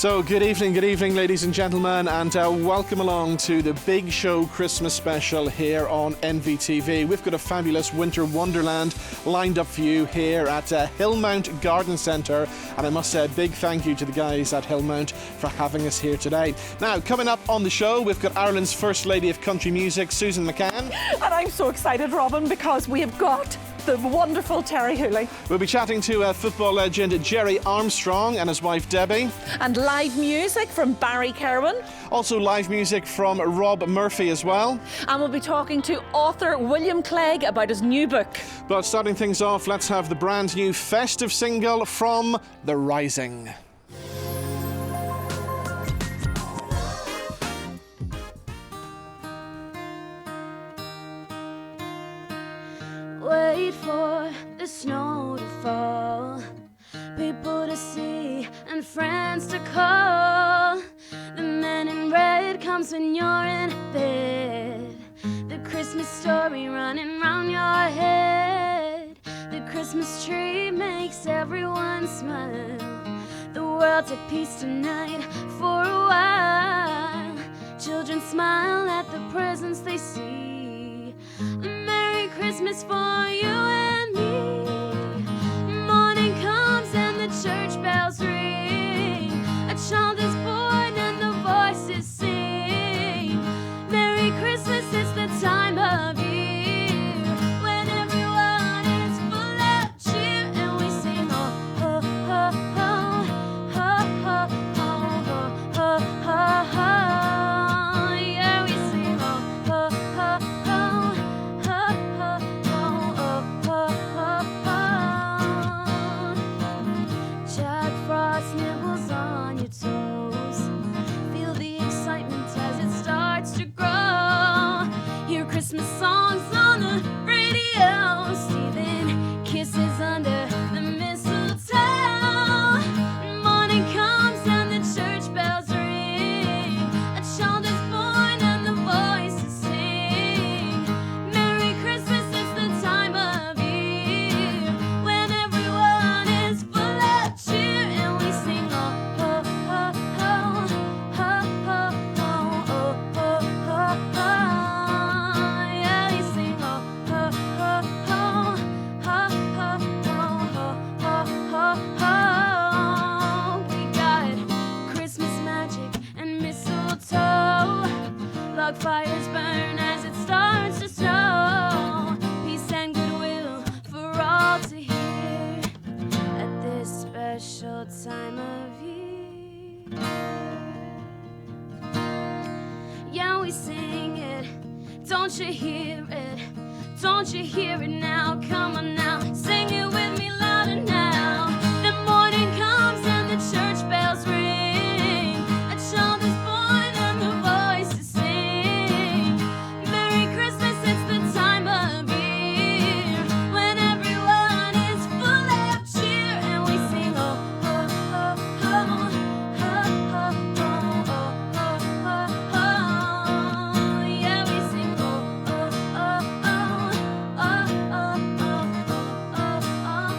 So good evening, ladies and gentlemen, and welcome along to the Big Show Christmas special here on NVTV. We've got a fabulous winter wonderland lined up for you here at Hillmount Garden Centre, and I must say a big thank you to the guys at Hillmount for having us here today. Now, coming up on the show, we've got Ireland's First Lady of Country Music, Susan McCann. And I'm so excited, Robin, because we have got the wonderful Terri Hooley. We'll be chatting to football legend Gerry Armstrong and his wife Debbie. And live music from Barry Kirwan. Also live music from Robb Murphy as well. And we'll be talking to author William Clegg about his new book. But starting things off, let's have the brand new festive single from The Rising. Wait for the snow to fall, people to see and friends to call. The man in red comes when you're in bed, the Christmas story running round your head. The Christmas tree makes everyone smile, the world's at peace tonight for a while. Children smile at the presents they see. Merry Christmas for you and me. Morning comes and the church bells ring. A child is born and the voices sing. Merry Christmas, it's the time of year when everyone is full of cheer and we sing oh ho ho ho ho ho ho ho ho ho. Yeah, we sing oh ho ho ho. Jack Frost nibbles on your toes. Feel the excitement as it starts to grow. Hear Christmas songs on the radio. Stealing kisses under the mistletoe. Morning comes and the church bells ring. A child is born and the voices sing. Merry Christmas, it's the time of year when everyone is full of cheer and we sing oh ho ho ho ho ho ho oh ho ho ho. Yeah, we sing oh ho ho ho ho ho ho ho ho ho. We got Christmas magic and mistletoe. Log fires burn as it starts to snow. Peace and goodwill for all to hear at this special time of year. Yeah, we sing it. Don't you hear it? Don't you hear it now? Come on now, sing it with me louder now. The morning comes and the church bells ring. A child is born and the voices sing. Merry Christmas, it's the time of year when everyone is full of cheer and we sing oh ho ho ho ho ho ho oh ho ho ho. Yeah, we sing oh oh oh oh oh oh oh oh oh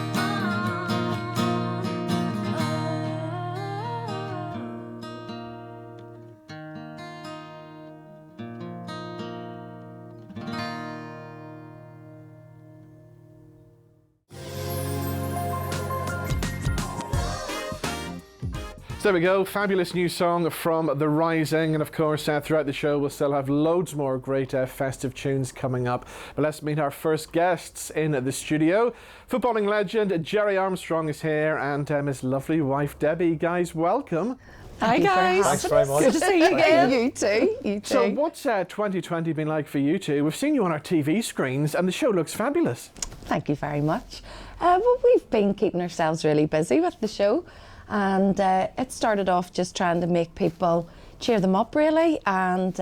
So there we go, fabulous new song from The Rising, and of course throughout the show we'll still have loads more great festive tunes coming up. But let's meet our first guests in the studio. Footballing legend Gerry Armstrong is here and his lovely wife Debbie. Guys, welcome. Hi guys. Thanks very much. Good to see you again. You too. You too. So what's 2020 been like for you two? We've seen you on our TV screens and the show looks fabulous. Thank you very much. Well, we've been keeping ourselves really busy with the show, and it started off just trying to make people cheer them up really, and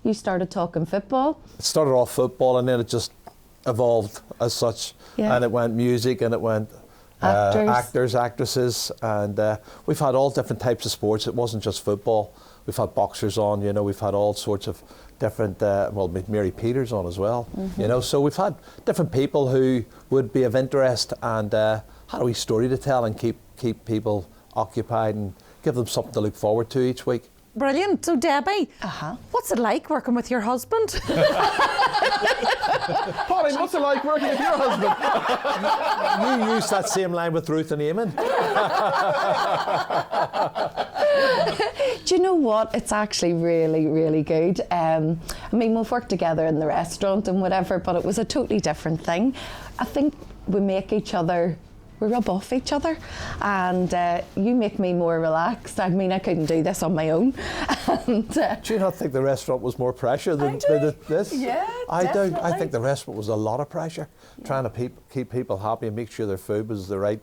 you started talking football. It started off football and then it just evolved as such, Yeah. and it went music and it went actors, actresses, and we've had all different types of sports. It wasn't just football. We've had boxers on, you know, we've had all sorts of different, well, Mary Peters on as well, you know, so we've had different people who would be of interest and had a wee story to tell and keep people occupied and give them something to look forward to each week. Brilliant. So, Debbie, what's it like working with your husband? Pauline, what's it like working with your husband? You use that same line with Ruth and Eamon. Do you know what? It's actually really, really good. I mean, we've worked together in the restaurant and whatever, but it was a totally different thing. I think we make each other, we rub off each other, and you make me more relaxed. I mean, I couldn't do this on my own. And, do you not think the restaurant was more pressure than this? Yeah, I do. definitely. I think the restaurant was a lot of pressure, trying to keep people happy and make sure their food was the right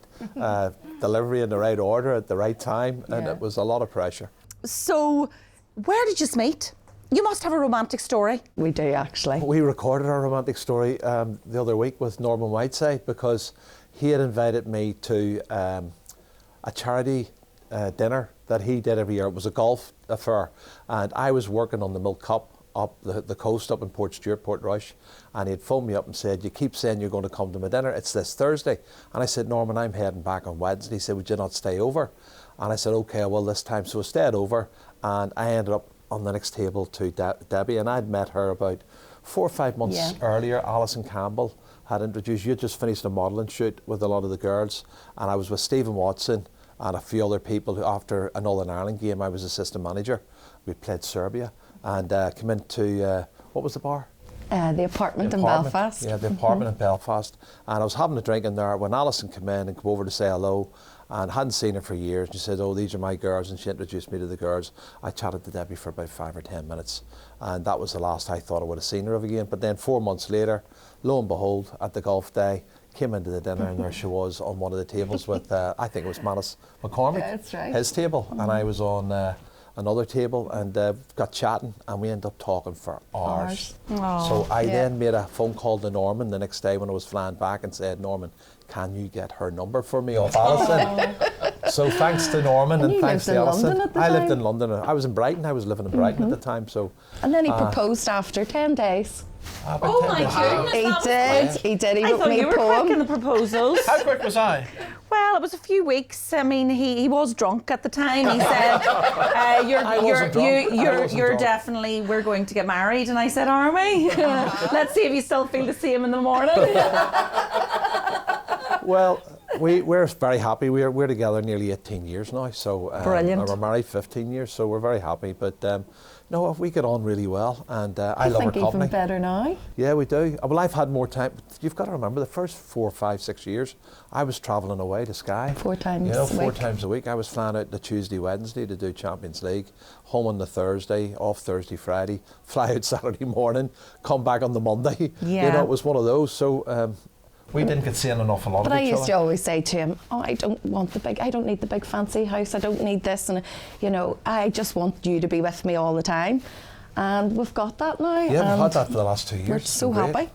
delivery in the right order at the right time, and it was a lot of pressure. So, where did you meet? You must have a romantic story. we do, actually. We recorded our romantic story the other week with Norman Whiteside because he had invited me to a charity dinner that he did every year. It was a golf affair, and I was working on the Milk Cup up the coast up in Port Stewart, Portrush, and he'd phoned me up and said, you keep saying you're going to come to my dinner, it's this Thursday. And I said, Norman, I'm heading back on Wednesday. He said, would you not stay over? And I said, okay, well this time. So I stayed over, and I ended up on the next table to Debbie, and I'd met her about 4 or 5 months earlier. Alison Campbell had introduced, you had just finished a modelling shoot with a lot of the girls, and I was with Stephen Watson and a few other people who, after a Northern Ireland game, I was assistant manager. We played Serbia, and came into, what was the bar? The apartment in Belfast. Yeah, the apartment in Belfast. And I was having a drink in there when Alison came in and came over to say hello, and hadn't seen her for years. And she said, oh, these are my girls, and she introduced me to the girls. I chatted to Debbie for about 5 or 10 minutes, and that was the last I thought I would have seen her of again. But then 4 months later, lo and behold, at the golf day, came into the dinner, and there she was on one of the tables with, I think it was Manus McCormick, That's right. his table, and I was on another table, and got chatting, and we ended up talking for hours. So I then made a phone call to Norman the next day when I was flying back and said, Norman, can you get her number for me off Alison? So thanks to Norman and thanks to Alison. I lived in London. I was in Brighton. I was living in Brighton at the time. So. And then he proposed after 10 days. Oh my goodness. He did. He I wrote thought me you a were quick in poem. the proposals. How quick was I? Well, it was a few weeks. I mean, he was drunk at the time. He said, "You're definitely, we're going to get married." And I said, "Are we? Let's see if you still feel the same in the morning." Well, we're very happy. We're together nearly 18 years now. So Brilliant. We're married 15 years, so we're very happy. But no, we get on really well, and I love her company. Even better now. Yeah, we do. Well, I've had more time. You've got to remember, the first 4, 5, 6 years, I was travelling away to Skye. 4 times You know, 4 a week. times a week. I was flying out the Tuesday, Wednesday to do Champions League, home on the Thursday, off Thursday, Friday, fly out Saturday morning, come back on the Monday. Yeah. You know, it was one of those. So we didn't get seeing an awful lot But of I each used other. to always say to him, oh, I don't need the big fancy house, I don't need this, and you know, I just want you to be with me all the time. And we've got that now. Yeah, we've had that for the last 2 years. We're It's so been great. happy.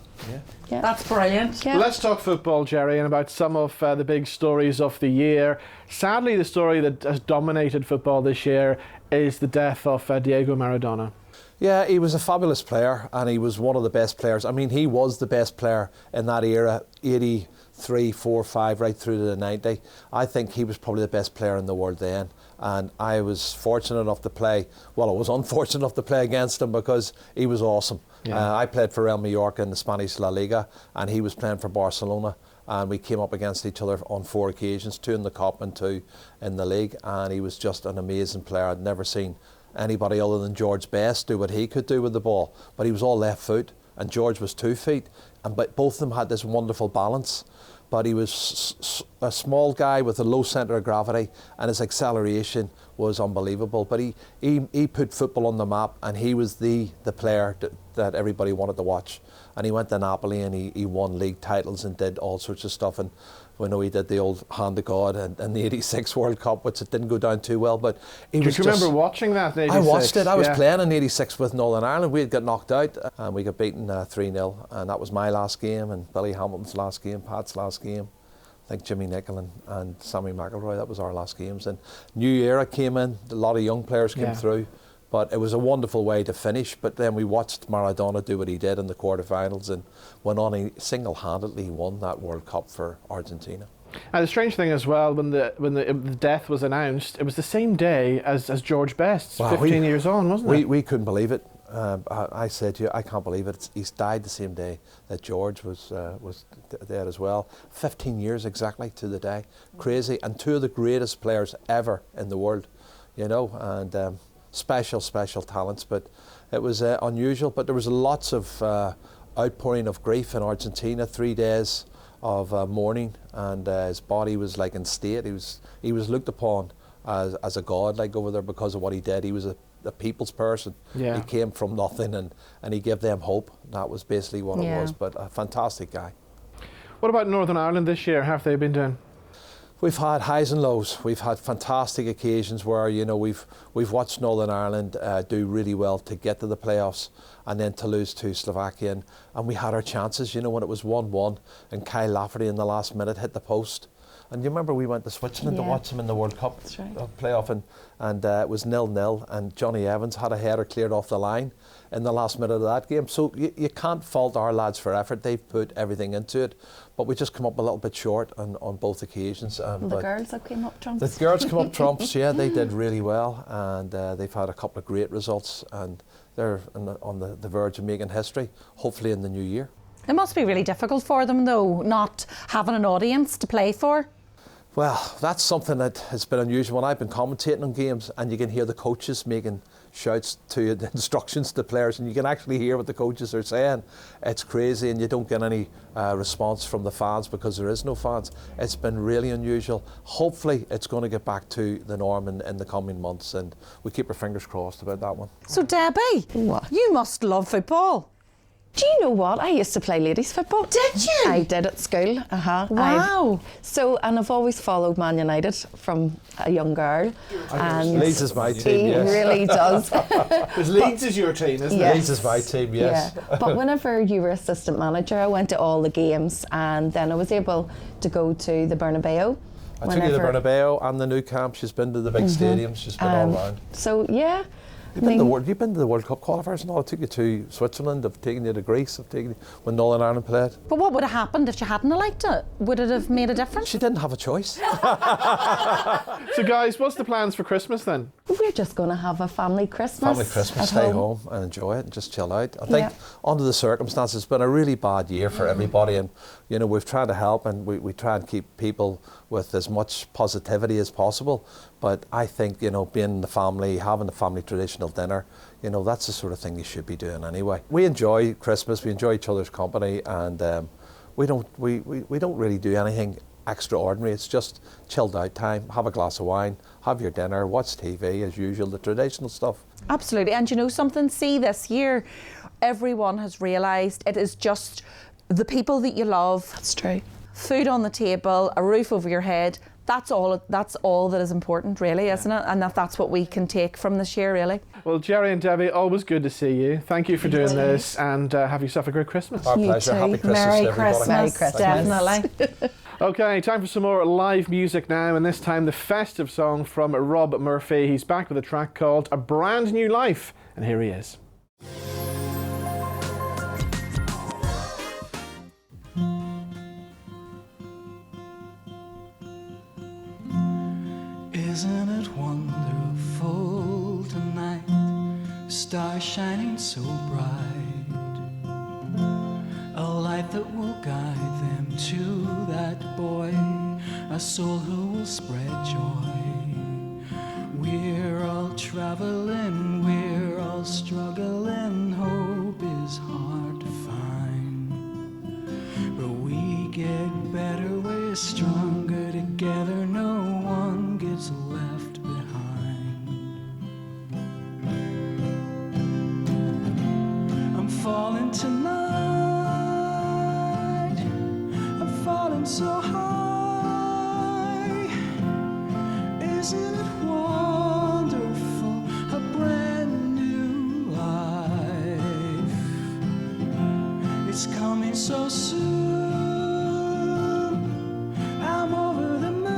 Yeah. That's brilliant. Yeah. Let's talk football, Gerry, and about some of the big stories of the year. Sadly, the story that has dominated football this year is the death of Diego Maradona. Yeah, he was a fabulous player, and he was one of the best players. I mean, he was the best player in that era, 83, 4, 5, right through to the 90. I think he was probably the best player in the world then. And I was fortunate enough to play, well, I was unfortunate enough to play against him because he was awesome. Yeah. I played for Real Mallorca in the Spanish La Liga, and he was playing for Barcelona. And we came up against each other on 4 occasions, 2 in the Cup and 2 in the league. And he was just an amazing player. I'd never seen anybody other than George Best do what he could do with the ball. But he was all left foot, and George was 2 feet. But both of them had this wonderful balance. But he was a small guy with a low centre of gravity, and his acceleration was unbelievable. But he put football on the map, and he was the player that everybody wanted to watch. And he went to Napoli, and he won league titles and did all sorts of stuff. And we know he did the old hand of God and the '86 World Cup, which it didn't go down too well. But he was. Do you remember watching that in '86? I watched it. I was playing in '86 with Northern Ireland. We had got knocked out, and we got beaten 3-0. And that was my last game, and Billy Hamilton's last game, Pat's last game. I think Jimmy Nicholl and Sammy McIlroy, that was our last games. And new era came in, a lot of young players came through. But it was a wonderful way to finish. But then we watched Maradona do what he did in the quarterfinals and went on. He single-handedly won that World Cup for Argentina. And the strange thing as well, when the death was announced, it was the same day as George Best's, 15 years on, wasn't it? We couldn't believe it. I said to you, I can't believe it. He's died the same day that George was dead as well. 15 years exactly to the day. Crazy. And two of the greatest players ever in the world, you know, and special talents. But it was unusual. But there was lots of outpouring of grief in Argentina. 3 days of mourning, and his body was like in state. He was looked upon as a god, like over there, because of what he did. He was a people's person. Yeah. He came from nothing, and he gave them hope. That was basically what it was. But a fantastic guy. What about Northern Ireland this year? How have they been doing? We've had highs and lows. We've had fantastic occasions where, you know, we've watched Northern Ireland do really well to get to the playoffs, and then to lose to Slovakia. And we had our chances, you know, when it was 1-1 and Kyle Lafferty in the last minute hit the post. And you remember we went to Switzerland to watch them in the World Cup playoff, and it was 0-0, and Johnny Evans had a header cleared off the line in the last minute of that game. So you can't fault our lads for effort. They've put everything into it, but we just come up a little bit short on both occasions. The girls that came up trumps. The girls come up trumps, yeah, they did really well, and they've had a couple of great results, and they're on the verge of making history, hopefully in the new year. It must be really difficult for them, though, not having an audience to play for. Well, that's something that has been unusual when I've been commentating on games, and you can hear the coaches making shouts to the instructions to players, and you can actually hear what the coaches are saying. It's crazy, and you don't get any response from the fans because there is no fans. It's been really unusual. Hopefully it's going to get back to the norm in the coming months, and we keep our fingers crossed about that one. So Debbie, you must love football. Do you know what? I used to play ladies football. Did you? I did at school. Wow. And I've always followed Man United from a young girl. And Leeds is my team, he yes. really does. Because Leeds is your team, isn't Yes. it? Leeds is my team, yes. Yeah. But whenever you were assistant manager, I went to all the games, and then I was able to go to the Bernabeu. I took you to the Bernabeu and the Nou Camp. She's been to the big stadiums. She's been all around. So yeah. You've been to the World Cup qualifiers and all. I took you to Switzerland, I've taken you to Greece, I've taken you when Northern Ireland played. But what would have happened if she hadn't liked it? Would it have made a difference? She didn't have a choice. So guys, what's the plans for Christmas then? We're just going to have a family Christmas. Family Christmas, stay home and enjoy it and just chill out. I think under the circumstances, it's been a really bad year for everybody, and you know, we've tried to help, and we try and keep people with as much positivity as possible. But I think, you know, being in the family, having the family traditional dinner, you know, that's the sort of thing you should be doing anyway. We enjoy Christmas, we enjoy each other's company, and we don't really do anything extraordinary. It's just chilled out time, have a glass of wine, have your dinner, watch TV as usual, the traditional stuff. Absolutely. And you know something? See, this year, everyone has realised it is just the people that you love. That's true. Food on the table, a roof over your head. That's all that is important, really, isn't it? And that's what we can take from this year, really. Well, Gerry and Debbie, always good to see you. Thank you for doing this, and have yourself a great Christmas. Our pleasure. too. Happy Christmas Merry to everybody. Christmas, Merry Christmas. definitely. Okay, time for some more live music now, and this time the festive song from Robb Murphy. He's back with a track called A Brand New Life, and here he is. Isn't it wonderful tonight? Stars shining so bright. A light that will guide them to that boy, a soul who will spread joy. We're all traveling, we're all struggling. Hope is hard to find, but we get better, we're stronger together. No one gets left behind. I'm falling tonight, I'm falling so high. Isn't it wonderful, a brand new life? It's coming so soon. I'm over the moon.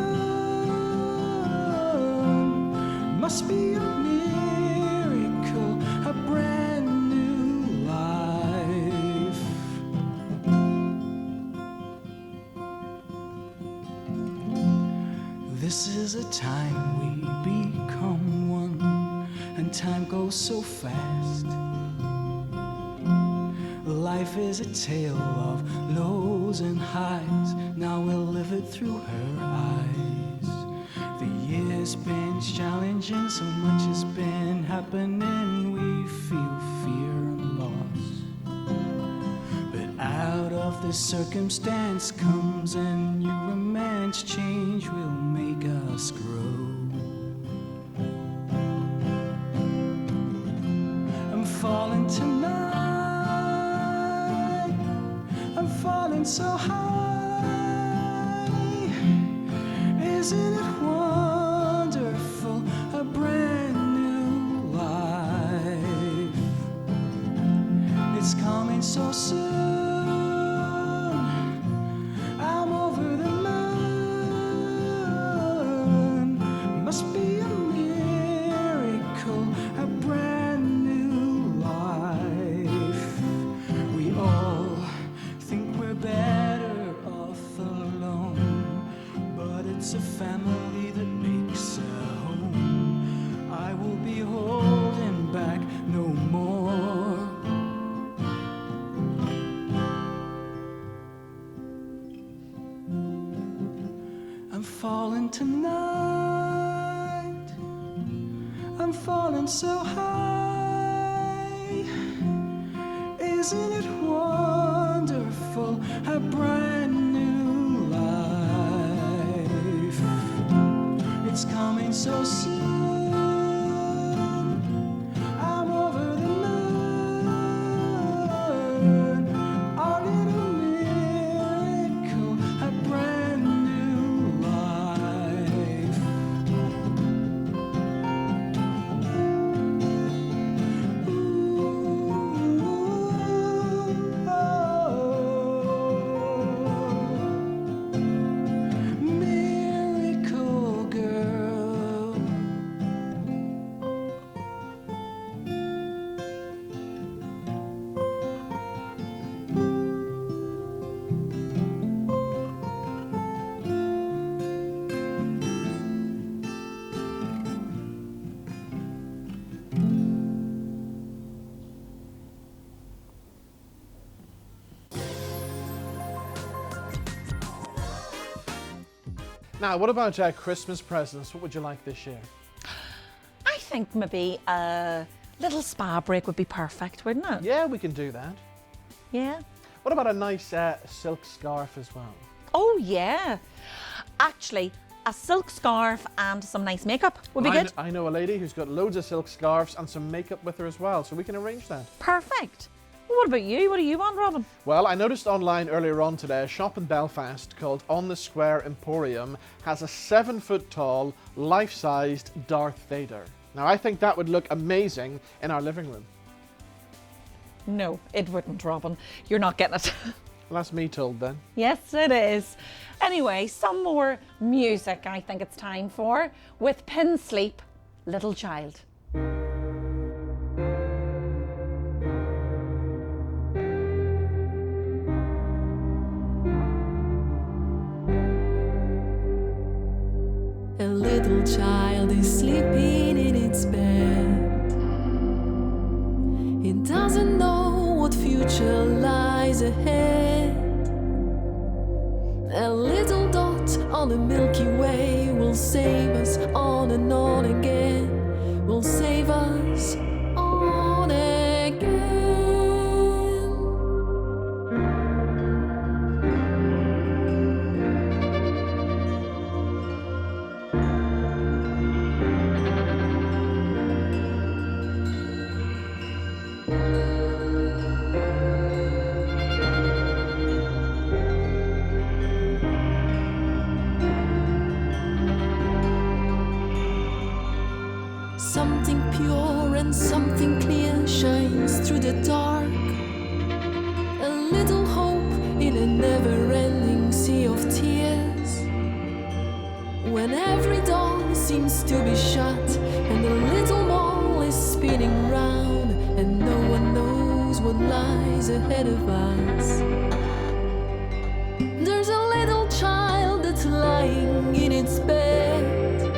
Must be a miracle, a brand new life. is a time we become one, and time goes so fast. Life is a tale of lows and highs, now we'll live it through her eyes. The year's been challenging, so much has been happening, we feel fear and loss. But out of this circumstance comes a new romance, change will make us grow. I'm falling tonight, I'm falling so high. Isn't it wonderful, a brand new life? It's coming so soon, I'm over the moon. Must be a miracle, a brand new life. We all think we're better off alone, but it's a family that makes a home. I will be holding back no more. I'm falling tonight, I'm falling so high. Isn't it wonderful, a brand new life? It's coming so soon, I'm over the moon. Our little miracle, a brand new life. Ooh, oh, miracle girl. Now, what about Christmas presents? What would you like this year? I think maybe a little spa break would be perfect, wouldn't it? Yeah, we can do that. Yeah. What about a nice silk scarf as well? Oh, yeah. Actually, a silk scarf and some nice makeup would be good. I know a lady who's got loads of silk scarves and some makeup with her as well, so we can arrange that. Perfect. Well, what about you? What do you want, Robin? Well, I noticed online earlier on today, a shop in Belfast called On the Square Emporium has a 7-foot-tall, life-sized Darth Vader. Now, I think that would look amazing in our living room. No, it wouldn't, Robin. You're not getting it. Well, that's me told then. Yes, it is. Anyway, some more music I think it's time for with Pinsleep, Little Child. A little child is sleeping in its bed. It doesn't know what future lies ahead. A little dot on the Milky Way will save us on and on again. Will save us on again. Something pure and something clear shines through the dark. A little hope in a never-ending sea of tears. When every door seems to be shut and the little ball is spinning round and no one knows what lies ahead of us. There's a little child that's lying in its bed.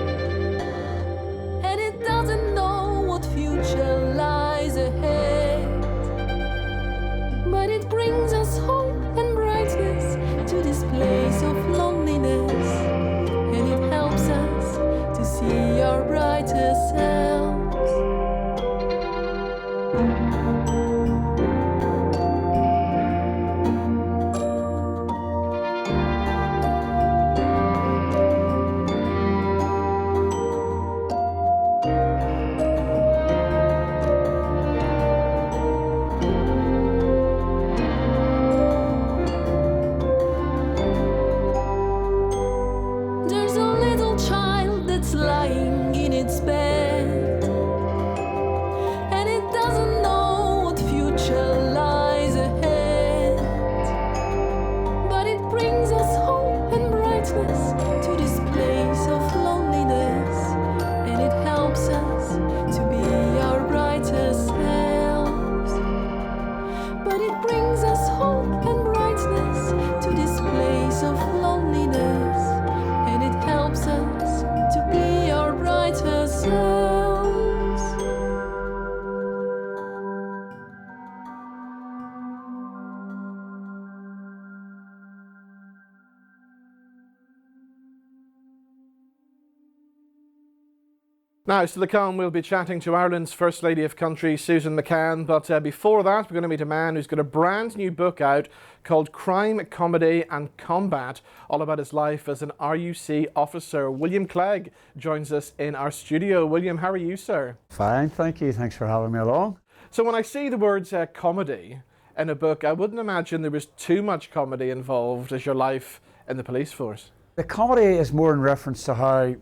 Now, still to come, we'll be chatting to Ireland's First Lady of Country, Susan McCann, but before that, we're going to meet a man who's got a brand new book out called Crime, Comedy and Combat, all about his life as an RUC officer. William Clegg joins us in our studio. William, how are you, sir? Fine, thank you. Thanks for having me along. So when I see the words comedy in a book, I wouldn't imagine there was too much comedy involved as your life in the police force. The comedy is more in reference to how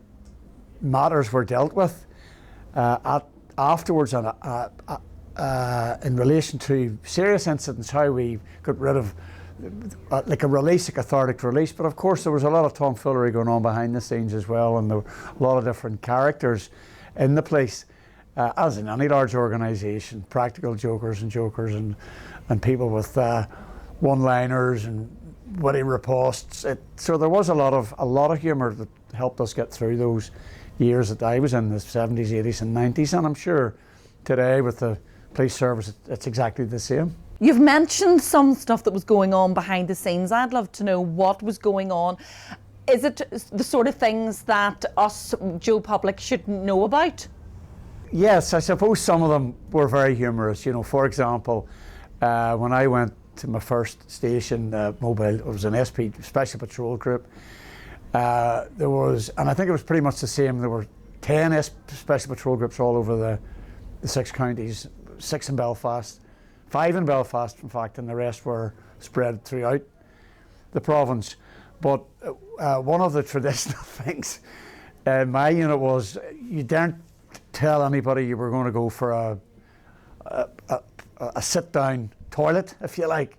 matters were dealt with afterwards and in relation to serious incidents, how we got rid of like a release, a cathartic release. But of course there was a lot of tomfoolery going on behind the scenes as well, and there were a lot of different characters in the police, as in any large organisation, practical jokers and people with one-liners and witty ripostes. So there was a lot of humour that helped us get through those years that I was in, the 70s, 80s and 90s, and I'm sure today with the police service it's exactly the same. You've mentioned some stuff that was going on behind the scenes. I'd love to know what was going on. Is it the sort of things that us, Joe public, should know about? Yes, I suppose some of them were very humorous. You know, for example, when I went to my first station, mobile, it was an SP, Special Patrol Group. There was, and I think it was pretty much the same, there were 10 Special Patrol Groups all over the 6 counties, 6 in Belfast, 5 in Belfast in fact, and the rest were spread throughout the province. But one of the traditional things in my unit was you daren't tell anybody you were going to go for a sit-down toilet, if you like,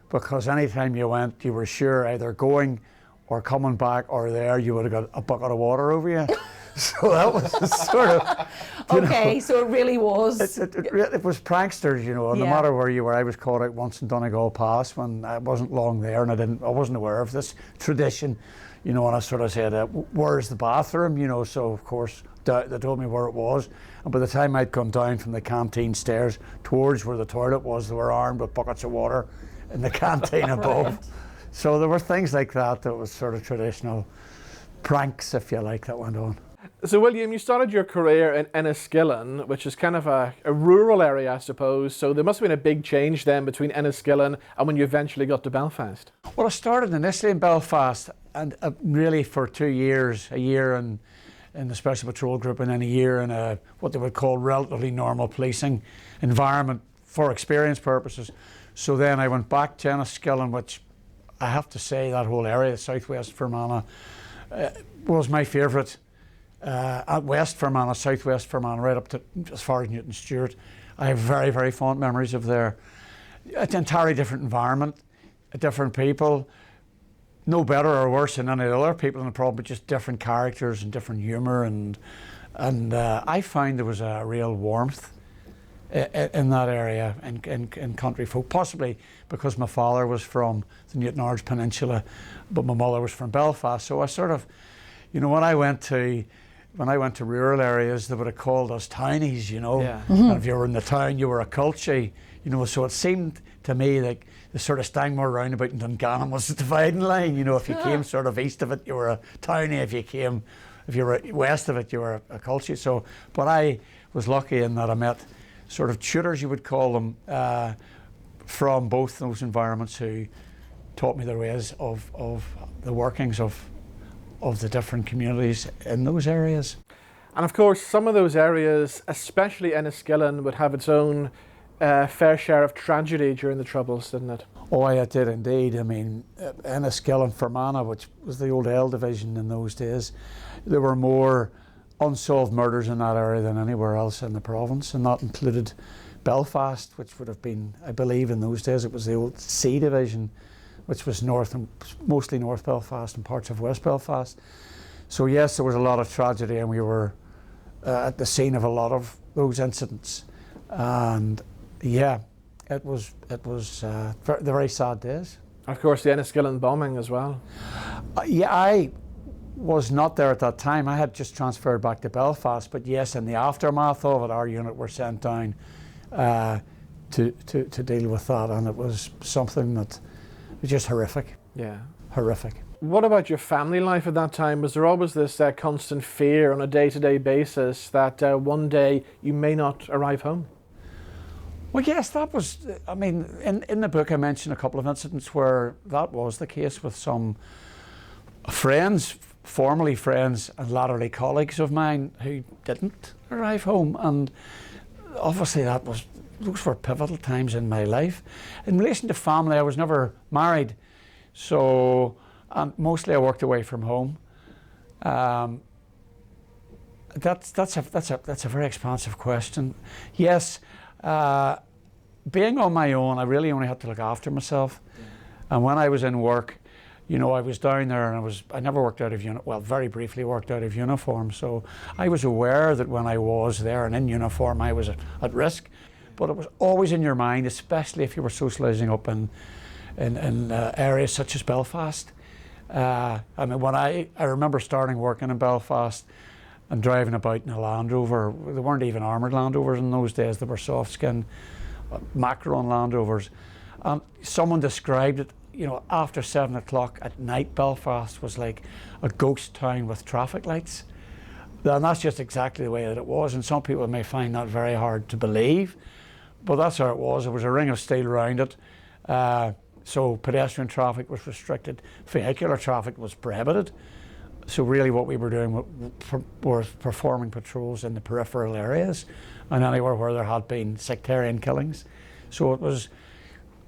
because anytime you went, you were sure either going or coming back or there, you would have got a bucket of water over you. So that was sort of, okay, so it really was. It was pranksters, you know, and no matter where you were. I was caught out once in Donegal Pass when I wasn't long there, and I wasn't aware of this tradition, you know, and I sort of said, where's the bathroom, you know, so of course they told me where it was, and by the time I'd come down from the canteen stairs towards where the toilet was, they were armed with buckets of water in the canteen above. Right. So there were things like that was sort of traditional pranks, if you like, that went on. So William, you started your career in Enniskillen, which is kind of a rural area, I suppose, so there must have been a big change then between Enniskillen and when you eventually got to Belfast. Well, I started initially in Belfast, and really for 2 years, a year in the Special Patrol Group and then a year in what they would call relatively normal policing environment for experience purposes. So then I went back to Enniskillen, which I have to say that whole area, southwest Fermanagh, was my favourite. At West Fermanagh, southwest Fermanagh, right up to as far as Newton Stewart. I have very, very fond memories of there. It's an entirely different environment, different people, no better or worse than any other people in the problem, but just different characters and different humour, and I found there was a real warmth in that area in country folk, possibly because my father was from the Newton Ards Peninsula, but my mother was from Belfast. So I sort of, you know, when I went to rural areas, they would have called us townies, you know. Yeah. Mm-hmm. And if you were in the town, you were a culture, you know. So it seemed to me like the sort of Stangmore roundabout in Dungannon was the dividing line. You know, if you came sort of east of it, you were a townie. If you were west of it, you were a culture. So, but I was lucky in that I met sort of tutors, you would call them, from both those environments who taught me the ways of the workings of the different communities in those areas. And of course, some of those areas, especially Enniskillen, would have its own fair share of tragedy during the Troubles, didn't it? Oh, yeah, it did indeed. I mean, Enniskillen, Fermanagh, which was the old L division in those days, there were more unsolved murders in that area than anywhere else in the province, and that included Belfast, which would have been, I believe in those days, it was the old C division, which was north and mostly North Belfast and parts of West Belfast. So yes, there was a lot of tragedy, and we were at the scene of a lot of those incidents, and yeah, it was the very sad days. Of course, the Enniskillen bombing as well. Yeah, I was not there at that time. I had just transferred back to Belfast, but yes, in the aftermath of it, our unit were sent down to deal with that, and it was something that was just horrific. Yeah. Horrific. What about your family life at that time? Was there always this constant fear on a day-to-day basis that one day you may not arrive home? Well, yes, that was, I mean, in the book I mentioned a couple of incidents where that was the case with some friends, formerly friends and latterly colleagues of mine who didn't arrive home, and obviously those were pivotal times in my life. In relation to family, I was never married, so mostly I worked away from home. That's a very expansive question. Yes, being on my own, I really only had to look after myself. And when I was in work, you know, I was down there and I never worked out of well, very briefly worked out of uniform. So I was aware that when I was there and in uniform, I was at risk. But it was always in your mind, especially if you were socialising up in areas such as Belfast. I mean, when I remember starting working in Belfast and driving about in a Land Rover. They weren't even armoured Land Rovers in those days, they were soft skin Macron Land Rovers. Someone described it, you know, after 7 o'clock at night, Belfast was like a ghost town with traffic lights. And that's just exactly the way that it was, and some people may find that very hard to believe, but that's how it was. There was a ring of steel around it, so pedestrian traffic was restricted, vehicular traffic was prohibited. So really what we were doing was performing patrols in the peripheral areas and anywhere where there had been sectarian killings. So it was,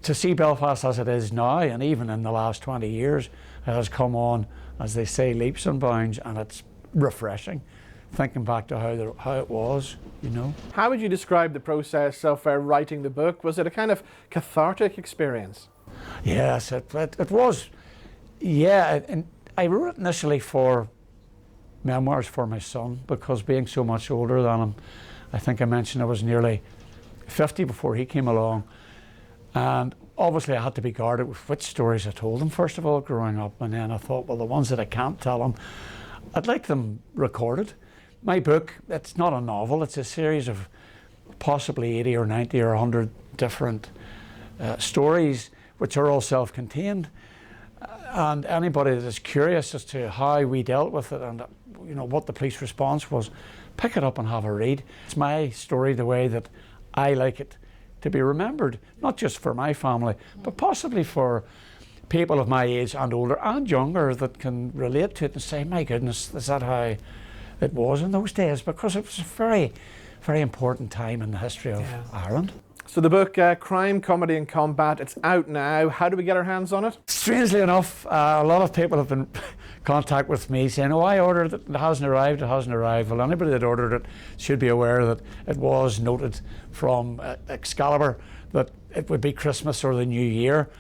to see Belfast as it is now, and even in the last 20 years, it has come on, as they say, leaps and bounds, and it's refreshing, thinking back to how it was, you know. How would you describe the process of writing the book? Was it a kind of cathartic experience? Yes, it was. Yeah, and I wrote it initially for memoirs for my son, because being so much older than him, I think I mentioned I was nearly 50 before he came along, and obviously I had to be guarded with which stories I told him first of all growing up, and then I thought, well, the ones that I can't tell him, I'd like them recorded. My book, it's not a novel, it's a series of possibly 80 or 90 or 100 different stories which are all self-contained. And anybody that is curious as to how we dealt with it and, you know, what the police response was, pick it up and have a read. It's my story the way that I like it to be remembered, not just for my family, but possibly for people of my age and older and younger that can relate to it and say, my goodness, is that how it was in those days? Because it was a very, very important time in the history of Ireland. So the book, Crime, Comedy and Combat, it's out now. How do we get our hands on it? Strangely enough, a lot of people have been in contact with me saying, oh, I ordered it, it hasn't arrived. Well, anybody that ordered it should be aware that it was noted from Excalibur that it would be Christmas or the New Year.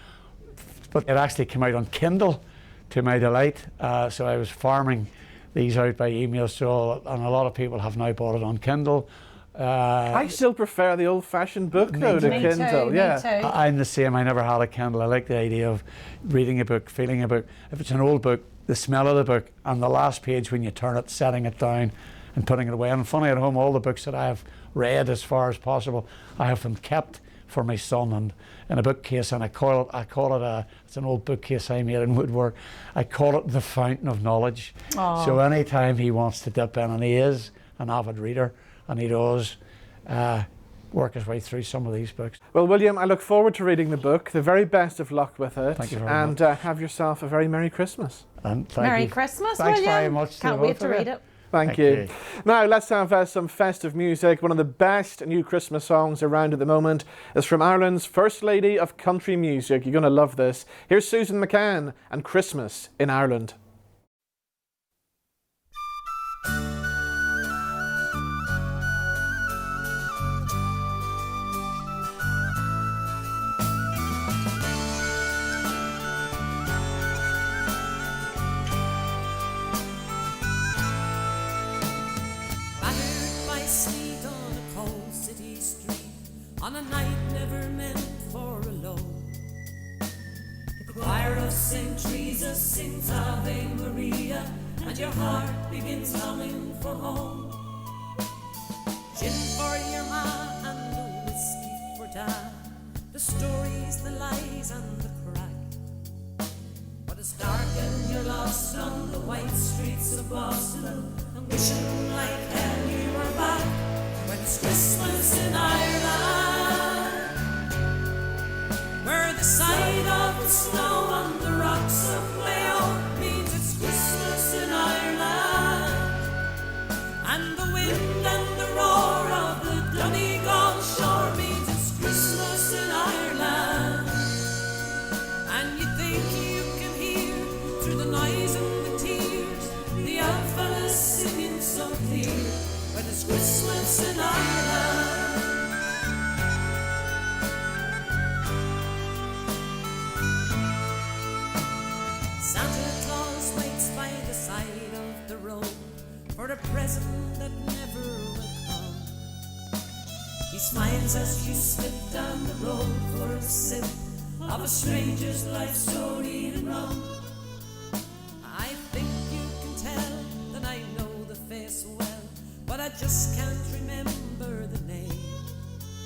But it actually came out on Kindle, to my delight. So I was farming these out by email, and a lot of people have now bought it on Kindle. I still prefer the old-fashioned book though to Kindle. Me too. I'm the same. I never had a Kindle. I like the idea of reading a book, feeling a book. If it's an old book, the smell of the book, and the last page when you turn it, setting it down and putting it away. And funny, at home, all the books that I have read as far as possible, I have them kept for my son and in a bookcase, and I call it it's an old bookcase I made in woodwork. I call it the fountain of knowledge. Aww. So anytime he wants to dip in, and he is an avid reader, and he does work his way through some of these books. Well, William, I look forward to reading the book. The very best of luck with it. Thank you very much. And have yourself a very Merry Christmas. And Merry Christmas, Thanks William. very much. Can't wait to read it. Thank you. Now let's have some festive music. One of the best new Christmas songs around at the moment is from Ireland's First Lady of Country Music. You're going to love this. Here's Susan McCann and Christmas in Ireland. On a night never meant for alone, the choir of St. Teresa sings Ave Maria, and your heart begins longing for home. Gin for your ma and the whiskey for dad, the stories, the lies and the crack. But as dark and you're lost on the white streets of Boston, and wishing like hell you were back when it's Christmas in Ireland, where the sight of the snow on the rocks of Mayo means it's Christmas in Ireland, and the wind and the roar of the Donegal shore means it's Christmas in Ireland. And you think you can hear through the noise and the tears the old fellas singing so clear when it's Christmas in Ireland. Santa Claus waits by the side of the road for a present that never will come. He smiles as you slip down the road for a sip of a stranger's life story in rum. I think you can tell that I know the face well, but I just can't remember the name.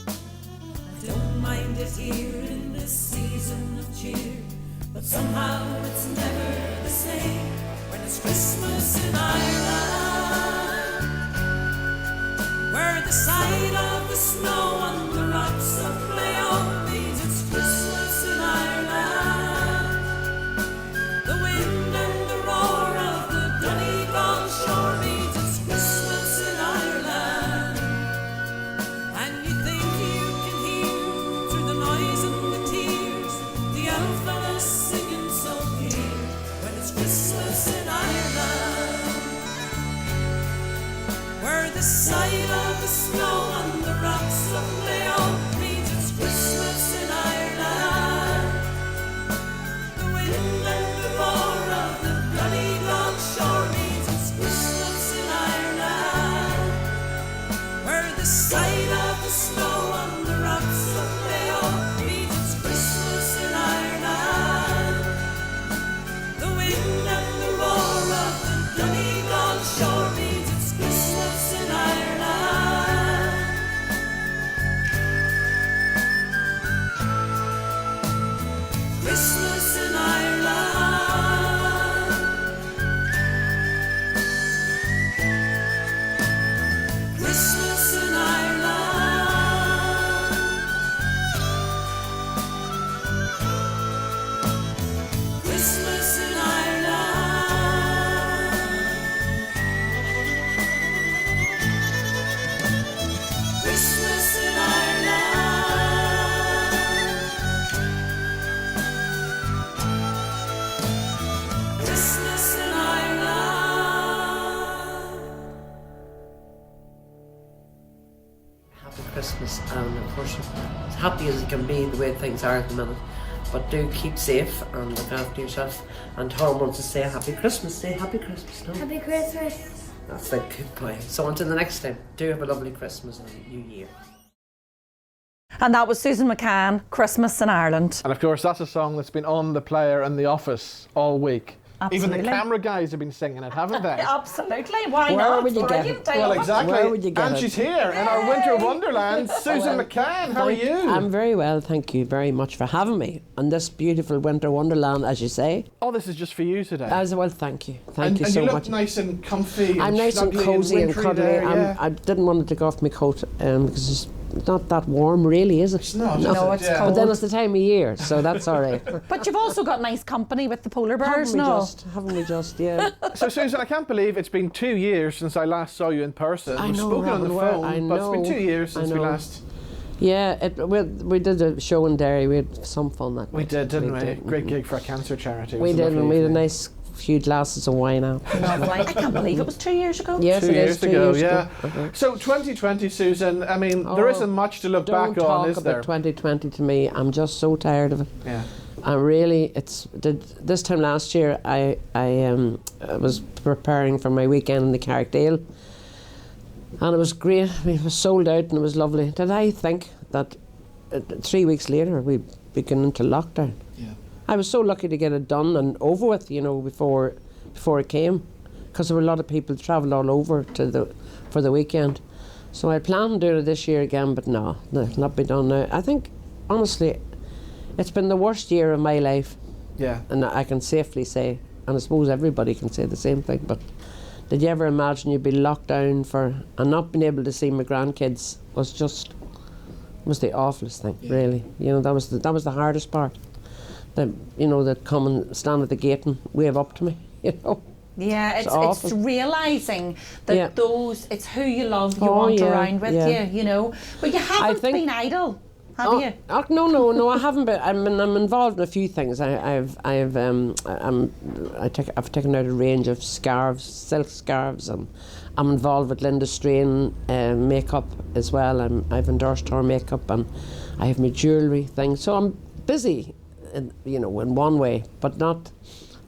I don't mind it here in this season of cheer, but somehow it's never the same when it's Christmas in Ireland, where the sight of the snow on the rocks of Mayo means it's Christmas in Ireland. The wind and the roar of the Donegal shore means it's Christmas in Ireland. And you think you can hear through the noise and the tears the old fellas singing so clear when it's Christmas in Ireland, where the sight of the snow on the rocks of Mayo means it's Christmas in Ireland. The wind and the roar of the Donegal shore means it's Christmas in Ireland, where the sight of the snow on the rocks of Mayo means it's Christmas in Ireland. The wind and the roar of the Donegal shore means it's Christmas in Ireland. Christmas in Ireland. Christmas in Ireland. Christmas in Ireland. Christmas in Ireland. Christmas in Ireland. Happy Christmas, and of course as happy as you can be the way things are at the minute, but do keep safe and look after yourself. And Tom wants to say Happy Christmas. Say Happy Christmas, no? Happy Christmas. That's a good boy. So until the next time, do have a lovely Christmas and New Year. And that was Susan McCann, Christmas in Ireland. And of course, that's a song that's been on the player in the office all week. Absolutely. Even the camera guys have been singing it, haven't they? Absolutely. Why Where not? would you get Brilliant. it? I Well, love it. exactly. Where would you get and it? she's here in our winter wonderland. Susan McCann, how are you? I'm very well, thank you very much for having me on this beautiful winter wonderland, as you say. Oh, this is just for you today. As well, thank you. Thank and you and so you look much. nice and comfy. I'm nice and snuggly cosy and wintry cuddly. there, yeah. I didn't want to take off my coat because it's not that warm, really, is it? It's not, No, is it? it's Yeah. cold. But then it's the time of year, so that's all right. But you've also got nice company with the polar bears, Haven't we just, yeah. So, Susan, I can't believe it's been 2 years since I last saw you in person. I We've know, spoken on the Robin, phone, I but it's been know. 2 years since I we know. last... Yeah, we did a show in Derry. We had some fun that We night. did, didn't we? did. Great gig for a cancer charity. It We was did, lovely and we had a evening. nice few glasses of wine out. I can't believe it was 2 years ago. Yes, 2 it years is 2 ago, years yeah. ago. So 2020, Susan, I mean, there Oh, isn't much to look Don't back talk on, is about there? 2020 to me. I'm just so tired of it. Yeah. I really, this time last year, I was preparing for my weekend in the Carrickdale, and it was great. I mean, it was sold out and it was lovely. Did I think that 3 weeks later we'd be going into lockdown? Yeah. I was so lucky to get it done and over with, you know, before it came, because there were a lot of people travelled all over for the weekend. So I planned on doing it this year again, but no, it'll not be done now. I think, honestly, it's been the worst year of my life Yeah. And I can safely say, and I suppose everybody can say the same thing, but did you ever imagine you'd be locked down and not being able to see my grandkids was the awfulest thing, really. You know, that was the hardest part. That come and stand at the gate and wave up to me, you know. Yeah, it's realising that it's who you love, you want around with you, you know. But you haven't been idle, have you? No, I haven't been. I'm involved in a few things. I've taken out a range of scarves, silk scarves, and I'm involved with Linda Strain makeup as well. I've endorsed her makeup, and I have my jewellery thing. So I'm busy, in one way, but not.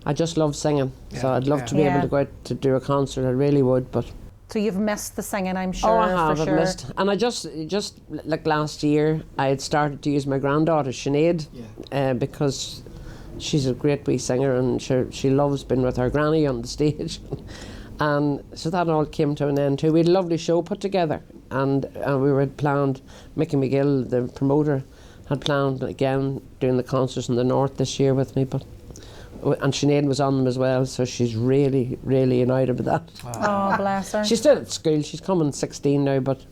I just love singing, so I'd love to be able to go out to do a concert. I really would, but. So you've missed the singing, I'm sure. Oh, I have. For I've missed, and I just like last year, I had started to use my granddaughter Sinead, because she's a great wee singer, and she loves being with her granny on the stage, and so that all came to an end too. We had a lovely show put together, and we had planned. Mickey McGill, the promoter, had planned again doing the concerts in the north this year with me, and Sinead was on them as well, so she's really, really annoyed about that. Oh, bless her. She's still at school. She's coming 16 now, but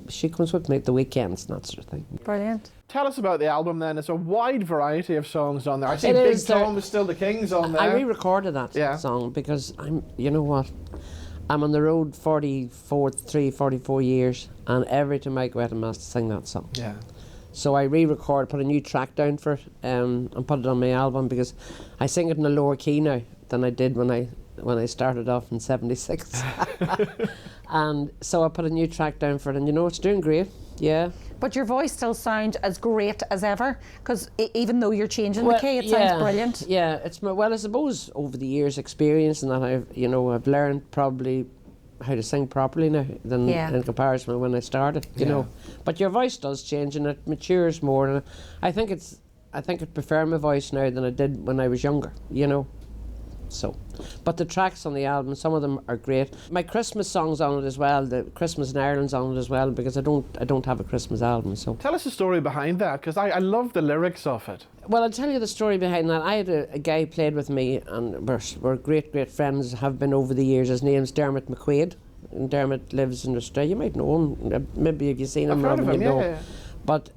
she comes with me at the weekends and that sort of thing. Brilliant. Tell us about the album then. It's a wide variety of songs on there. I see Big Tom is Still the King's on there. I re-recorded that song because you know what? I'm on the road 44 years, and every time I go out, I'm asked to sing that song. Yeah. So I re-record, put a new track down for it, and put it on my album because I sing it in a lower key now than I did when I started off in '76. And so I put a new track down for it, and it's doing great. Yeah. But your voice still sounds as great as ever, because even though you're changing the key, it sounds brilliant. Yeah, I suppose over the years' experience and that I've learned probably how to sing properly now than in comparison with when I started, you know. But your voice does change and it matures more, and I think I prefer my voice now than I did when I was younger, you know. So, but the tracks on the album, some of them are great. My Christmas songs on it as well, the Christmas in Ireland's on it as well, because I don't have a Christmas album. So tell us the story behind that, because I love the lyrics of it. Well, I'll tell you the story behind that. I had a guy played with me, and we're great friends, have been over the years. His name's Dermot McQuaid, and Dermot lives in Australia. You might know him, maybe if you've seen him. I've heard of him, yeah. But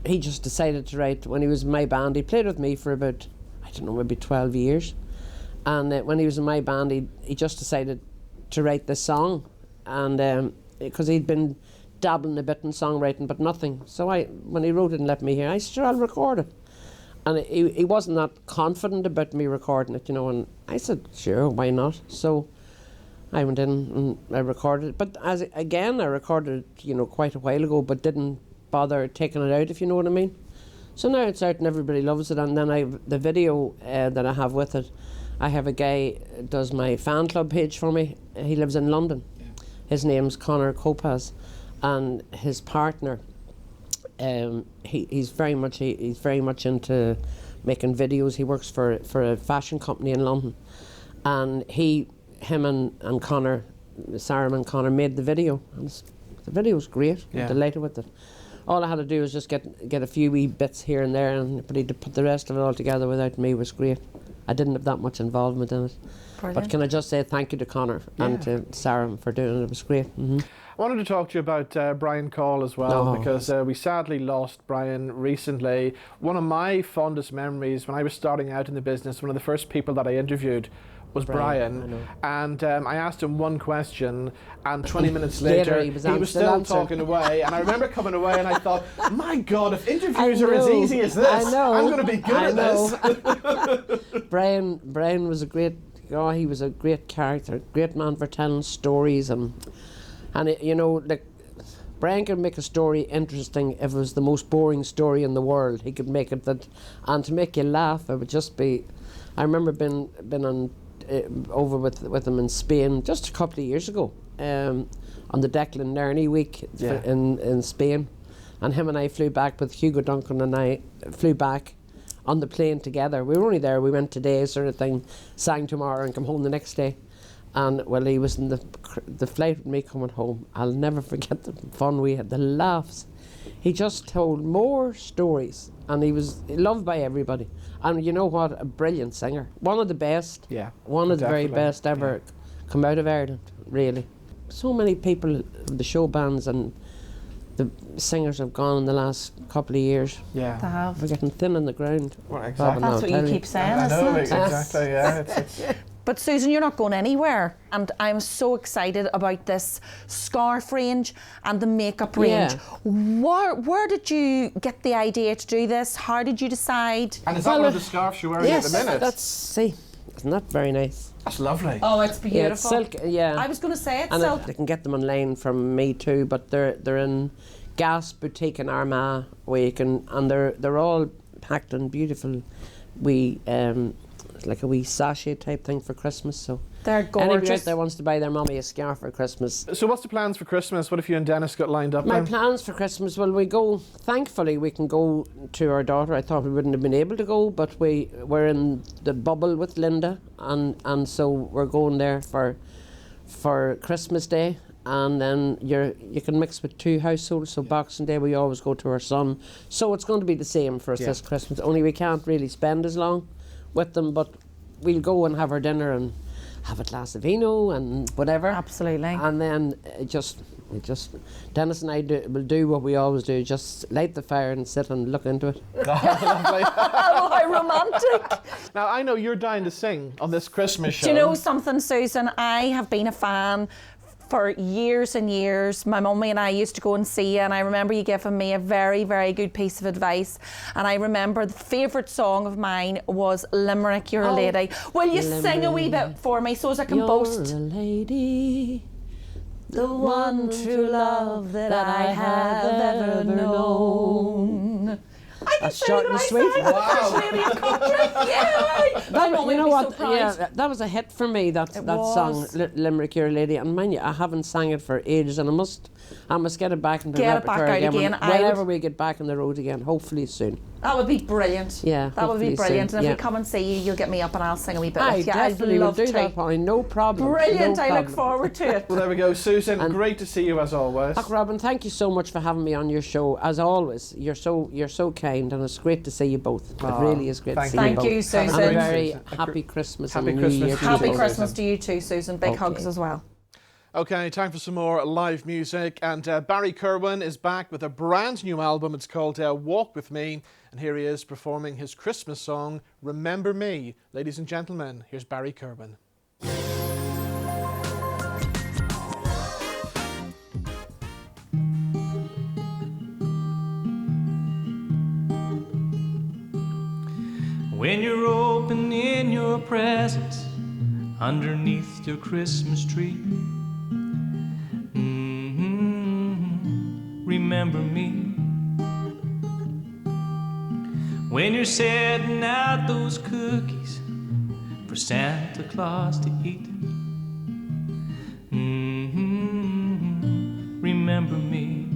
he just decided to write, when he was in my band, he played with me for about, I don't know, maybe 12 years. And when he was in my band, he just decided to write this song, and because he'd been dabbling a bit in songwriting, but nothing. So when he wrote it and left me here, I said, sure, I'll record it. And he wasn't that confident about me recording it, and I said, sure, why not? So I went in and I recorded it. But I recorded it, quite a while ago, but didn't bother taking it out, if you know what I mean. So now it's out and everybody loves it. And then the video that I have with it, I have a guy does my fan club page for me. He lives in London. Yeah. His name's Conor Kopaz, and his partner. He's very much into making videos. He works for a fashion company in London, and him and Conor, Sarah and Conor made the video. And the video's great. I'm delighted with it. All I had to do was just get a few wee bits here and there, but he put the rest of it all together without me was great. I didn't have that much involvement in it. Brilliant. But can I just say thank you to Conor and to Sarah for doing it. It was great. Mm-hmm. I wanted to talk to you about Brian Call as well, because we sadly lost Brian recently. One of my fondest memories when I was starting out in the business, one of the first people that I interviewed was Brian, and I asked him one question, and 20 minutes later he was still talking away, and I remember coming away and I thought, my God, if interviews are as easy as this, I'm going to be good at this. Brian was a great guy. He was a great character, great man for telling stories, and Brian could make a story interesting if it was the most boring story in the world. He could make it that, and to make you laugh, it would just be. I remember being on over with him in Spain just a couple of years ago, on the Declan Nerney week in Spain, and him and I flew back with Hugo Duncan, and I flew back on the plane together. We were only there. We went today, sort of thing, sang tomorrow, and come home the next day. And while he was in the flight with me coming home, I'll never forget the fun we had, the laughs. He just told more stories, and he was loved by everybody. And you know what? A brilliant singer. One of the best. Yeah. One of the very best ever come out of Ireland, really. So many people, the show bands and the singers have gone in the last couple of years. Yeah. They have. We're getting thin on the ground. Well, exactly. That's what you keep saying, isn't it? Exactly, yeah. It's But Susan, you're not going anywhere, and I'm so excited about this scarf range and the makeup range. Where did you get the idea to do this? How did you decide? And is that one of the scarves you're wearing at the minute? Isn't that very nice? That's lovely. Oh, it's beautiful. Yeah, it's silk, yeah. I was going to say it's And silk. they can get them online from me too, but they're in Gas Boutique in Armagh, where you can, and they're all packed in beautiful like a wee sachet type thing for Christmas. So they're gorgeous. Anybody out there wants to buy their mummy a scarf for Christmas. So what's the plans for Christmas? What have you and Dennis got lined up? My plans for Christmas, well, thankfully we can go to our daughter. I thought we wouldn't have been able to go, but we're in the bubble with Linda, and so we're going there for Christmas Day. And then you can mix with two households. So Boxing Day we always go to our son. So it's going to be the same for us this Christmas. Only we can't really spend as long with them, but we'll go and have our dinner and have a glass of vino and whatever. Absolutely. And then Dennis and I will do what we always do: just light the fire and sit and look into it. Oh, how romantic! Now I know you're dying to sing on this Christmas show. Do you know something, Susan? I have been a fan for years and years. My mummy and I used to go and see you, and I remember you giving me a very, very good piece of advice. And I remember the favourite song of mine was Limerick, You're a Lady. Will you sing a wee bit for me so as I can boast? You're a lady, the one true love that I have ever known. That's short and sweet. Wow. You know what? Yeah, that was a hit for me. That song, Limerick, You're a Lady. And mind you, I haven't sang it for ages, and I must get it back into the repertoire again. Whenever we get back on the road again, hopefully soon. That would be brilliant. Yeah, that would be brilliant. Soon. And if we come and see you, you'll get me up and I'll sing a wee bit with you. Definitely will do that, Pauline. No problem. Brilliant. No I problem. look forward to it. Well, there we go, Susan. And great to see you as always. Look, Robin, thank you so much for having me on your show. As always, you're so kind, and it's great to see you both. It really is great to see you both. Thank you, Susan. And a very happy Christmas and New Year. Happy Christmas to you too, Susan. Big hugs as well. Okay, time for some more live music, and Barry Kirwan is back with a brand new album. It's called Walk With Me, and here he is performing his Christmas song, Remember Me. Ladies and gentlemen, here's Barry Kirwan. When you're opening your presents underneath your Christmas tree, remember me. When you're setting out those cookies for Santa Claus to eat, remember me.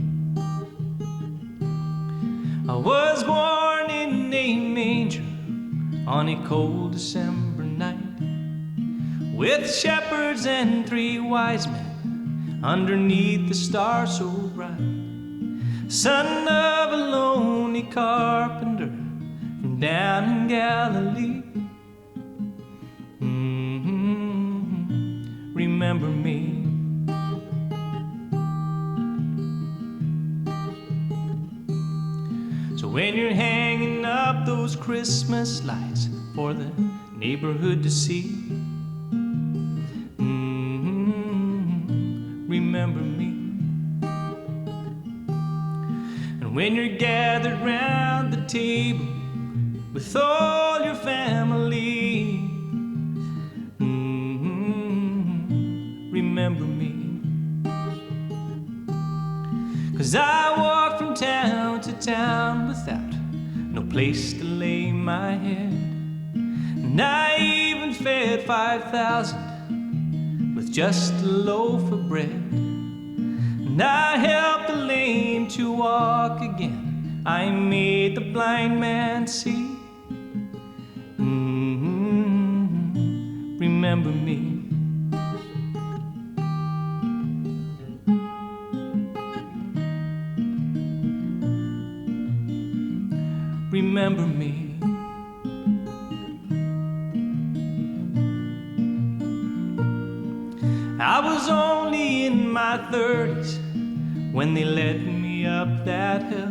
I was born in a manger on a cold December night, with shepherds and 3 wise men underneath the stars so bright. Son of a lonely carpenter from down in Galilee, remember me. So when you're hanging up those Christmas lights for the neighborhood to see, remember me. And when you're gathered round the table with all your family, remember me. 'Cause I walk from town to town without no place to lay my head, and I even fed 5,000 with just a loaf of bread, and I helped the lame to walk again, I made the blind man see. Remember me. remember me. I was only in my 30s when they led me up that hill.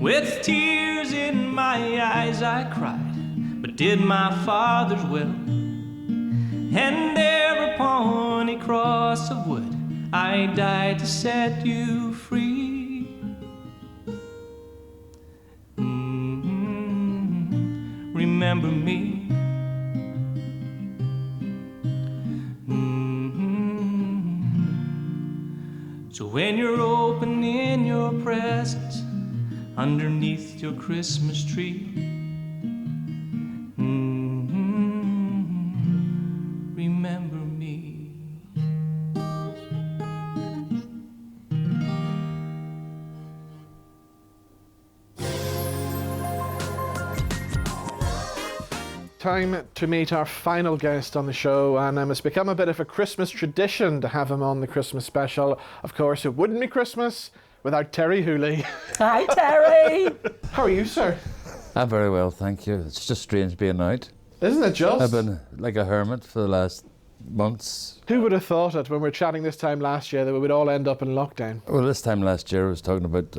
With tears in my eyes I cried, but did my Father's will. And there upon a cross of wood I died to set you free. Remember me. So when you're opening your presents underneath your Christmas tree, remember me. Time to meet our final guest on the show, and it's become a bit of a Christmas tradition to have him on the Christmas special. Of course, it wouldn't be Christmas without Terri Hooley. Hi, Terri. How are you, sir? I'm very well, thank you. It's just strange being out. Isn't it just? I've been like a hermit for the last months. Who would have thought it when we were chatting this time last year that we would all end up in lockdown? Well, this time last year I was talking about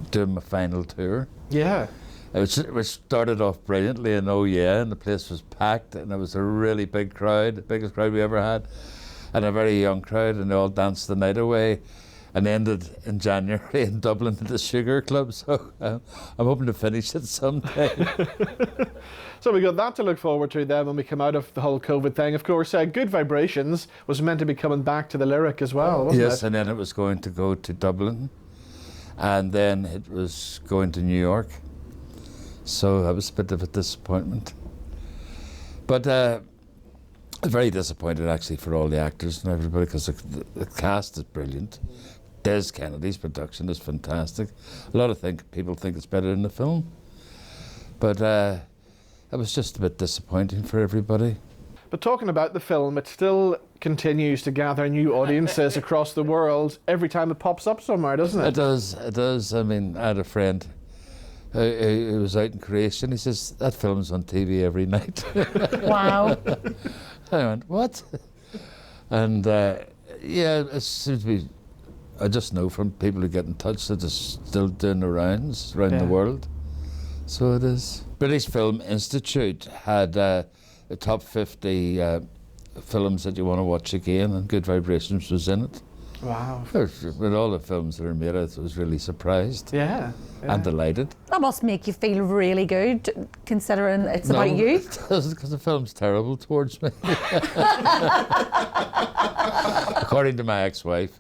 doing my final tour. Yeah. Which started off brilliantly, and oh yeah, and the place was packed, and it was a really big crowd, the biggest crowd we ever had, and a very young crowd, and they all danced the night away, and ended in January in Dublin at the Sugar Club. So I'm hoping to finish it someday. So we got that to look forward to then when we come out of the whole COVID thing. Of course, Good Vibrations was meant to be coming back to the lyric as well, wasn't it? Yes, and then it was going to go to Dublin, and then it was going to New York. So that was a bit of a disappointment. But very disappointed actually for all the actors and everybody, because the cast is brilliant. Des Kennedy's production is fantastic. A lot of people think it's better than the film. But it was just a bit disappointing for everybody. But talking about the film, it still continues to gather new audiences across the world every time it pops up somewhere, doesn't it? It does. I mean, I had a friend who was out in Croatia, and he says, that film's on TV every night. Wow. I went, what? And yeah, it seems to be, I just know from people who get in touch that it's still doing the rounds around the world. So it is. British Film Institute had the top 50 films that you want to watch again, and Good Vibrations was in it. Wow. With all the films that are made, I was really surprised. Yeah. And delighted. That must make you feel really good, considering it's about you. It doesn't, because the film's terrible towards me. According to my ex-wife.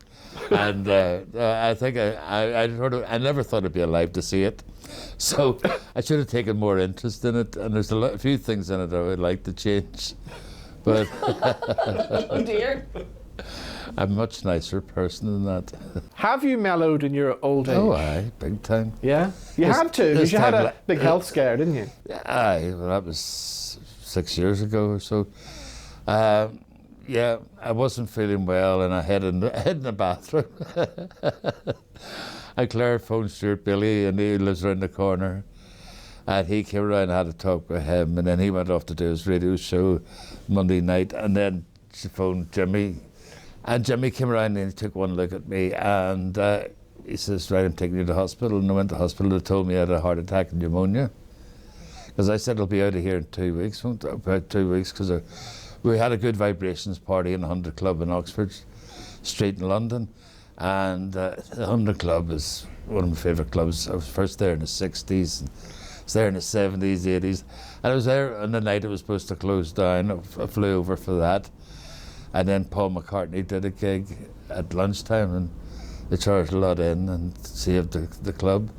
And I think I never thought I'd be alive to see it. So I should have taken more interest in it. And there's a few things in it I would like to change. But Oh dear. I'm a much nicer person than that. Have you mellowed in your old age? Oh, aye, big time. Yeah? You had to, because you had a big health scare, didn't you? Aye, well, that was 6 years ago or so. Yeah, I wasn't feeling well, and I hid in the bathroom. And Claire phoned Stuart Billy, and he lives around the corner. And he came around and had a talk with him, and then he went off to do his radio show Monday night, and then she phoned Jimmy. And Jimmy came around and he took one look at me, and he says, right, I'm taking you to the hospital. And I went to the hospital. They told me I had a heart attack and pneumonia. Because I said, I'll be out of here in 2 weeks, about 2 weeks, because we had a Good Vibrations party in the 100 Club in Oxford Street in London. And the 100 Club is one of my favourite clubs. I was first there in the 60s, and I was there in the 70s, 80s. And I was there on the night it was supposed to close down. I flew over for that. And then Paul McCartney did a gig at lunchtime, and they charged a lot in and saved the club.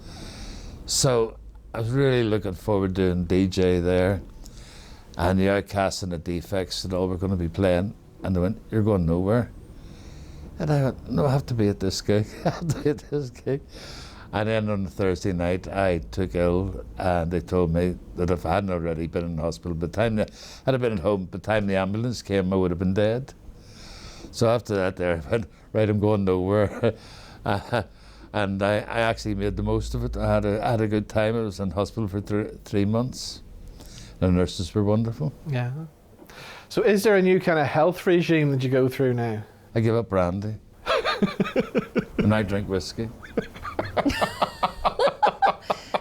So I was really looking forward to doing DJ there. And the Outcasts and the Defects and all were going to be playing. And they went, you're going nowhere. And I went, no, I have to be at this gig. I have to be at this gig. And then on the Thursday night, I took ill, and they told me that if I hadn't already been in the hospital, by the time I'd have been at home, by the time the ambulance came, I would have been dead. So after that, there I went, right, I'm going nowhere. And I actually made the most of it. I had a good time. I was in hospital for 3 months. The nurses were wonderful. Yeah. So is there a new kind of health regime that you go through now? I give up brandy. And I drink whiskey.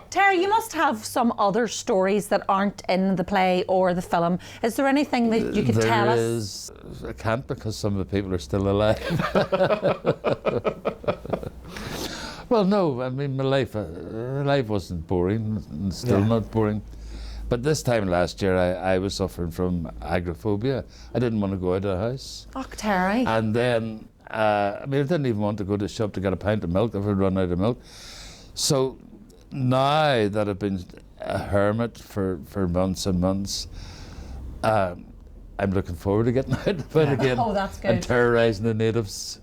Terri, you must have some other stories that aren't in the play or the film. Is there anything that you could tell us? I can't, because some of the people are still alive. Well, no, I mean, my life wasn't boring, and still not boring. But this time last year, I was suffering from agoraphobia. I didn't want to go out of the house. Oh, Terri. And then, I didn't even want to go to the shop to get a pint of milk if I'd run out of milk. So now that I've been a hermit for months and months, I'm looking forward to getting out of it again. Oh, that's good. And terrorising the natives.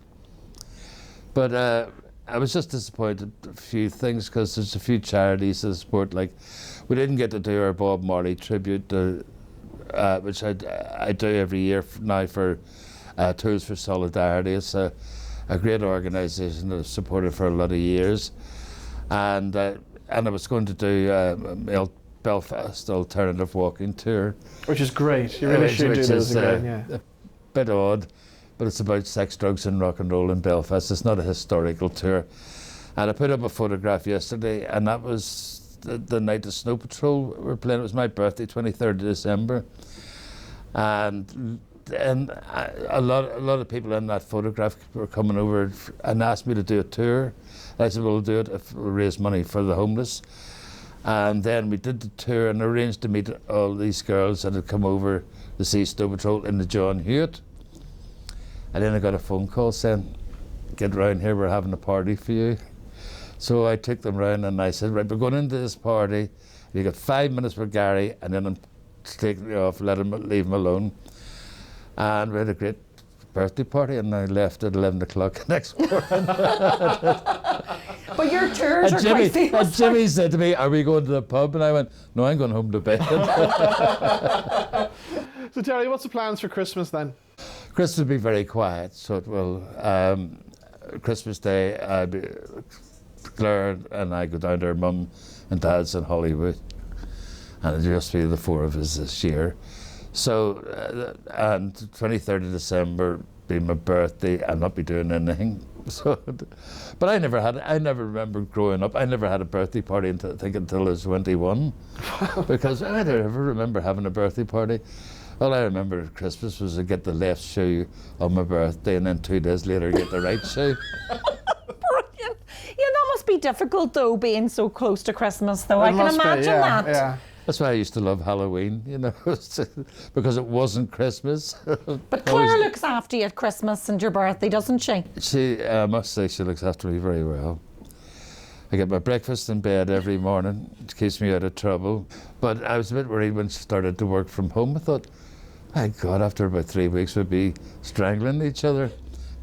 But I was just disappointed a few things, because there's a few charities that support, like we didn't get to do our Bob Marley tribute, which I do every year now for Tools for Solidarity. It's a great organisation that I've supported for a lot of years, and I was going to do Belfast Alternative Walking Tour, which is great. You really should do those again. Yeah. A bit odd. But it's about sex, drugs and rock and roll in Belfast. It's not a historical tour. And I put up a photograph yesterday, and that was the night the Snow Patrol were playing. It was my birthday, 23rd of December. And a lot of people in that photograph were coming over and asked me to do a tour. I said, well, we'll do it if we'll raise money for the homeless. And then we did the tour and arranged to meet all these girls that had come over to see Snow Patrol in the John Hewitt. And then I got a phone call saying, get round here, we're having a party for you. So I took them round and I said, right, we're going into this party. You got 5 minutes with Gary, and then I'm taking you off, leave him alone. And we had a great birthday party, and I left at 11 o'clock next morning. But your tours are quite famous. And Jimmy said to me, are we going to the pub? And I went, no, I'm going home to bed. So Terri, what's the plans for Christmas then? Christmas will be very quiet, so it will. Christmas Day, Claire and I go down to her mum and dad's in Hollywood, and it'll just be the four of us this year. So, and 23rd of December be my birthday. I'll not be doing anything. So, but I never remember growing up. I never had a birthday party until I was 21, because I never remember having a birthday party. All I remember at Christmas was to get the left shoe on my birthday, and then 2 days later get the right shoe. Brilliant. Yeah, that must be difficult though, being so close to Christmas though. I can imagine that. Yeah. That's why I used to love Halloween, you know, because it wasn't Christmas. But Claire looks after you at Christmas and your birthday, doesn't she? I must say, she looks after me very well. I get my breakfast in bed every morning. It keeps me out of trouble. But I was a bit worried when she started to work from home. I thought, my God, after about 3 weeks we'd be strangling each other.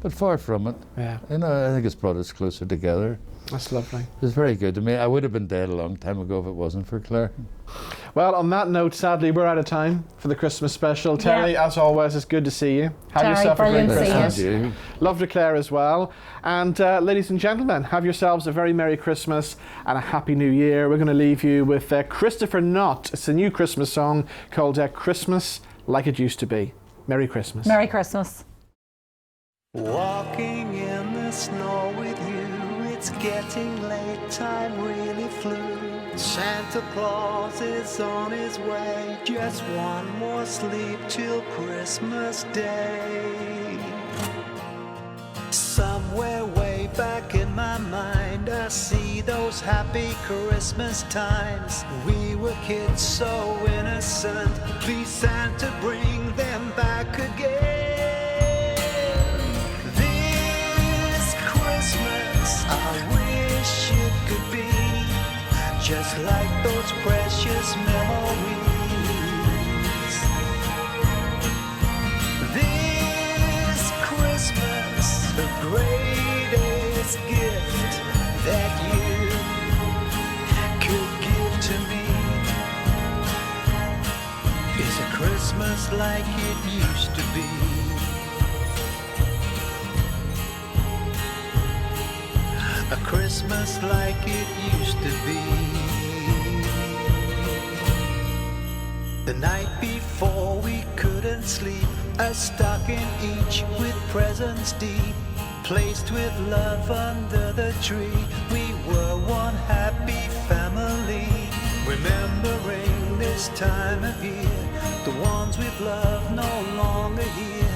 But far from it. Yeah. You know, I think it's brought us closer together. That's lovely. It was very good to me. I would have been dead a long time ago if it wasn't for Claire. Well, on that note, sadly, we're out of time for the Christmas special. Terri, as always, it's good to see you. Have yourself a great Christmas. Lovely, Claire, as well. And ladies and gentlemen, have yourselves a very Merry Christmas and a Happy New Year. We're going to leave you with Christopher Nott. It's a new Christmas song called Christmas Like It Used to Be. Merry Christmas. Merry Christmas. Walking in the snow with you, it's getting late, time really flew. Santa Claus is on his way, just one more sleep till Christmas Day. Somewhere way back in my mind, I see those happy Christmas times. We were kids so innocent, please Santa bring them back again. I wish it could be just like those precious memories. This Christmas, the greatest gift that you could give to me is a Christmas like it used to be. A Christmas like it used to be. The night before we couldn't sleep, a stocking each with presents deep, placed with love under the tree. We were one happy family, remembering this time of year. The ones we've loved no longer here.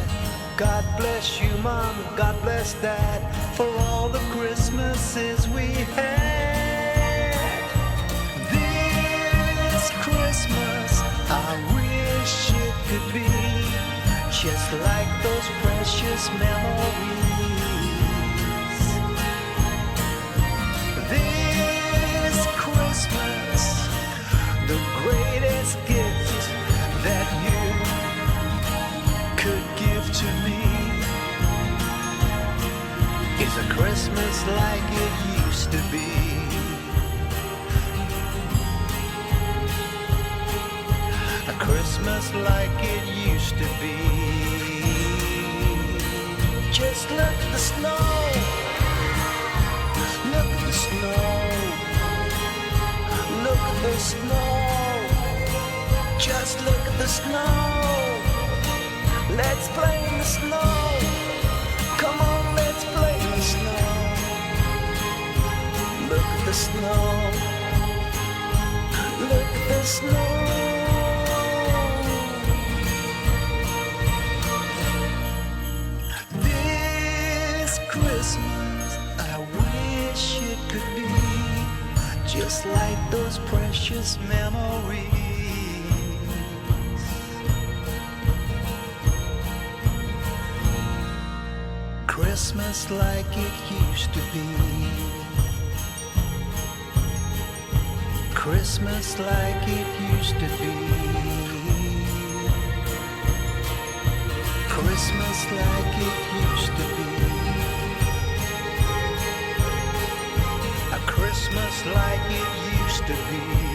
God bless you, Mom, God bless Dad, for all the Christmases we had. This Christmas, I wish it could be just like those precious memories. This Christmas, the greatest gift that you could give to me is a Christmas like it used to be. A Christmas like it used to be. Just look at the snow. Look at the snow. Look at the snow. Just look at the snow. Let's play in the snow. Come on, let's play in the snow. Look at the snow. Look at the snow. This Christmas, I wish it could be just like those precious memories. Christmas like it used to be. Christmas like it used to be. Christmas like it used to be. A Christmas like it used to be.